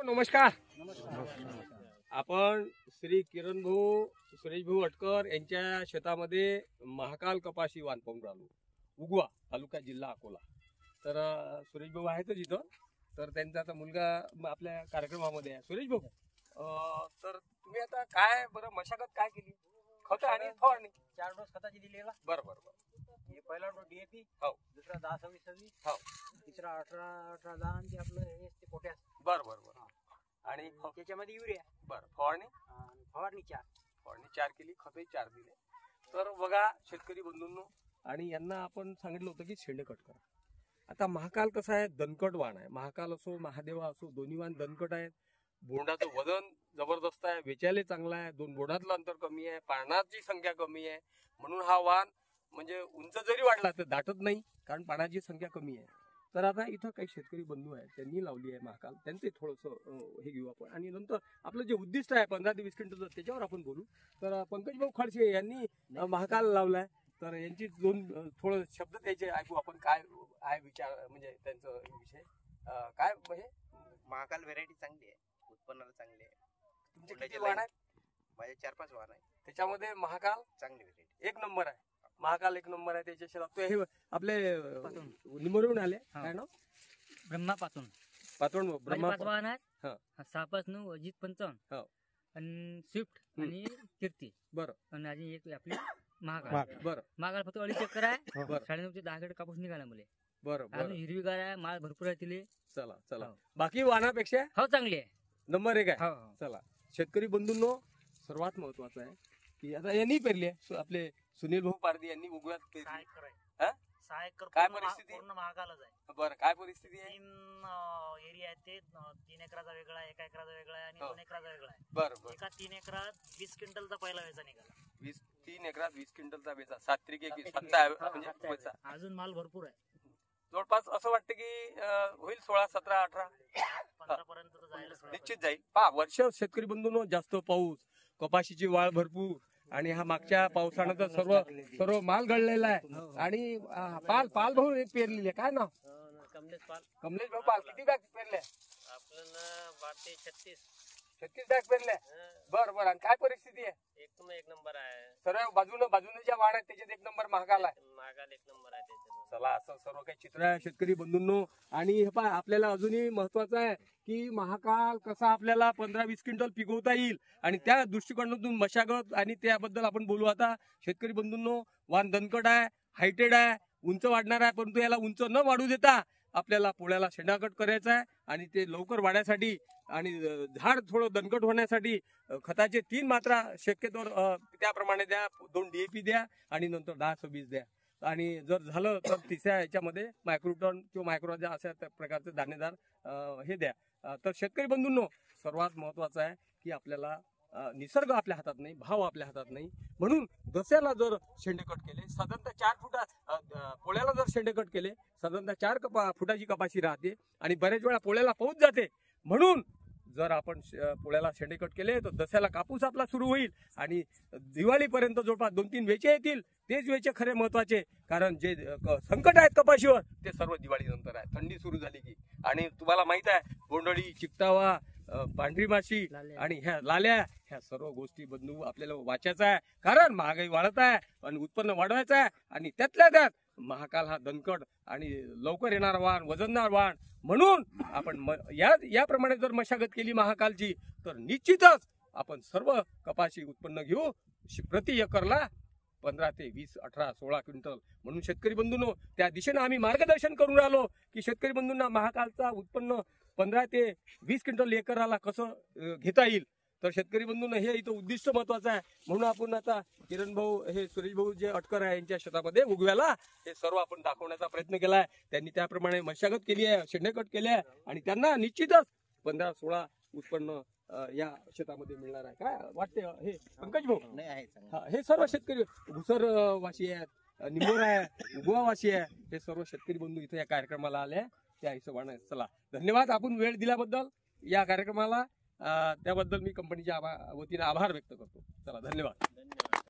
नमस्कार. आपण श्री किरण भाऊ सुरेश भाऊ अटकर यांच्या शेतामध्ये महाकाल कपाशी वाण पाहून राहिलो. उगवा तालुका जिल्हा अकोला. तर सुरेश भाऊ आहेतच इथं. तर त्यांचा आता मुलगा आपल्या कार्यक्रमामध्ये आहे. सुरेश भाऊ, तर तुम्ही आता काय बरं मशागत काय केली? खत आणि फवारणी 4 डोस खताची दिलेला. बरं बरं बरं. हे पहिला डोस डीएपी, हो. दुसरा 10-26-26, हो. तिसरा 18-18-10 आणि ते आपलं हे ते पोटॅश. बरं बरं बरं. आणि त्याच्यामध्ये युरिया. बरं, फवारणी आणि फवारणी 4. फवारणी 4 केली, खतही 4 दिले. तर बघा शेतकरी बंधूंनो, आणि यांना आपण सांगितलं होतं की शेंडे कट करा. आता महाकाल कसं आहे, दणकट वाण आहे. महाकाल असो महादेवा असो, दोन्ही वाण दणकट आहेत. बोंडाचं वजन जबरदस्त आहे, वेचायला चांगला आहे, 2 बोंडातलं अंतर कमी आहे, पानाची संख्या कमी आहे. म्हणून हा वाण म्हणजे उंच जरी वाढला तर दाटत नाही, कारण पानाची संख्या कमी आहे. तर आता इथं काही शेतकरी बंधू आहेत, त्यांनी लावली आहे महाकाल. त्यांचे थोडंसं हे घेऊ आपण, आणि नंतर आपलं जे उद्दिष्ट आहे 15 ते 20 क्विंटलचं, त्याच्यावर आपण बोलू. तर पंकज भाऊ खडसे यांनी महाकाल लावलाय. तर यांची 2 थोडं शब्द त्याचे ऐकू आपण. काय आहे विचार, म्हणजे त्यांचं विषय काय म्हणजे? महाकाल व्हेरायटी चांगली आहे, उत्पन्नाला चांगली आहे. तुमचे किती वाण आहेत? माझे 4-5 वाण आहे. त्याच्यामध्ये महाकाल चांगली व्हेरायटी 1 नंबर आहे. महाकाल 1 नंबर आहे. त्याच्या शेतात हे आपले निमरून आले. काय नाव? ब्रह्मा पासून पातोड ब्रह्मा. वाहन आहेत. हा. 6-5-9 अजित 55. हो. आणि स्विफ्ट आणि कीर्ती. बरं. आणि अजून एक आपली महाकाल. बरं महाकाल फक्त 2.5 एकर आहे. बरं 9.5 ते 10 गड कापूस निघाला मुले. बरं अजून बरं. हिरवीगार आहे, माल भरपूर आहे तिले. चला चला. हो. बाकी वाहनापेक्षा हो चांगली आहे. नंबर 1 आहे. हो. चला शेतकरी बंधूंनो, सर्वात महत्वाचं आहे की आता यांनी पेरली आहे. आपले सुनील भाऊ पारदी यांनी उगव्यात पेरली. हा? 6 एकर काय परिस्थिती? पूर्ण महाकालच आहे. बरं, काय परिस्थिती आहे? 3 एरिया आहेत. ते 3 एकराचा वेगळा आहे, 1 एकराचा वेगळा आहे आणि हो. 2 एकराचा वेगळा आहे. बरं बरं. एका 3 एकरात 20 क्विंटलचा पहिला वेचा निघाला. 3 एकरात 20 क्विंटलचा बेचा. 7 त्रिक 7चा म्हणजे बेचा. अजून माल भरपूर आहे. जवळपास असं वाटतं की होईल 16, 17, 18 15 पर्यंत तर जायला निश्चित जाईल. वर्ष शेतकरी बंधूंनो, जास्त पाऊस, कपाशीची वाढ भरपूर, आणि हा मागच्या पावसानं तर सर्व माल गळलेला आहे. आणि पाल भाऊ पेरलेले. काय नाव? कमलेश भाऊ पाल. किती बॅग पेरले? आपल्याला 36 बॅग पेरले. बरं बरं. आणि काय परिस्थिती आहे? एक नंबर आहे. सर्व बाजूने ज्या वाढ आहेत त्याच्यात 1 नंबर महाकाल आहे. महाकाल 1 नंबर आहे त्याच्यात. चला, असं सर्व काही चित्र आहे शेतकरी बंधूंनो. आणि हे पहा, आपल्याला अजूनही महत्वाचं आहे की महाकाल कसा आपल्याला 15-20 क्विंटल पिकवता येईल, आणि त्या दृष्टिकोनातून मशागत आणि त्याबद्दल आपण बोलू. आता शेतकरी बंधूंनो, वाण दणकट आहे, हायटेड आहे, उंच वाढणार आहे. परंतु याला उंच न वाढू देता आपल्याला पोळ्याला शेंडाकट करायचा आहे, आणि ते लवकर वाढण्यासाठी आणि झाड थोडं दणकट होण्यासाठी खताचे 3 मात्रा शक्यतोवर त्याप्रमाणे द्या. 2 DAP द्या, आणि नंतर 10-26 द्या. आणि जर झालं तर 3ऱ्या याच्यामध्ये मायक्रोटन किंवा मायक्रोजा अशा प्रकारचे दाणेदार हे द्या. तर शेतकरी बंधूंनो, सर्वात महत्वाचं आहे की आपल्याला निसर्ग आपल्या हातात नाही, भाव आपल्या हातात नाही. म्हणून दस्याला जर शेंडेकट केले, साधारणतः 4 फुटा पोळ्याला जर शेंडेकट केले, साधारणतः 4 फुटाची कपाशी राहते, आणि बऱ्याच वेळा पोळ्याला पाऊस जाते. म्हणून जर आपण पोळ्याला शेंडेकट केले तर दस्याला कापूस आपला सुरू होईल, आणि दिवाळीपर्यंत जवळपास 2-3 वेचे येतील. तेच वेचे खरे महत्वाचे, कारण जे संकट आहेत कपाशीवर ते सर्व दिवाळीनंतर आहे, थंडी सुरू झाली की. आणि तुम्हाला माहित आहे, बोंडळी, चिकटावा, पांढरी माशी आणि ह्या लाल्या, ह्या सर्व गोष्टी बंधू आपल्याला वाचायचं आहे. कारण महागाई वाढत आहे आणि उत्पन्न वाढवायचं आहे, आणि त्यातल्या त्यात महाकाल हा दणकट आणि लवकर येणारा वाण, वजनदार वाण. म्हणून आपण याप्रमाणे जर मशागत केली महाकालची, तर निश्चितच आपण सर्व कपाशी उत्पन्न घेऊ. प्रति एकरला 15 ते 20, 18, 16 क्विंटल. म्हणून शेतकरी बंधूंनो, त्या दिशेनं आम्ही मार्गदर्शन करून राहिलो की शेतकरी बंधूंना महाकालचा उत्पन्न 15 ते 20 क्विंटल एकराला कसं घेता येईल. तर शेतकरी बंधूंना हे इथं उद्दिष्ट महत्वाचं आहे. म्हणून आपण आता किरण भाऊ, हे सुरेश भाऊ जे अटकर आहे यांच्या शेतामध्ये उगव्याला हे सर्व आपण दाखवण्याचा प्रयत्न केला आहे. त्यांनी त्याप्रमाणे मशागत केली आहे, शेंडेकट केले आहे, आणि त्यांना निश्चितच 15-16 उत्पन्न या शेतामध्ये मिळणार आहे. काय वाटते हे पंकज भाऊ? नाही आहे. हे सर्व शेतकरी घुसर वाशी आहेत, निंबोरा आहे, उगवा वाशी आहे, हे सर्व शेतकरी बंधू इथं या कार्यक्रमाला आले आहे. त्या हिशोबाने चला, धन्यवाद आपण वेळ दिल्याबद्दल या कार्यक्रमाला. त्याबद्दल मी कंपनीच्या वतीने आभार व्यक्त करतो. चला, धन्यवाद.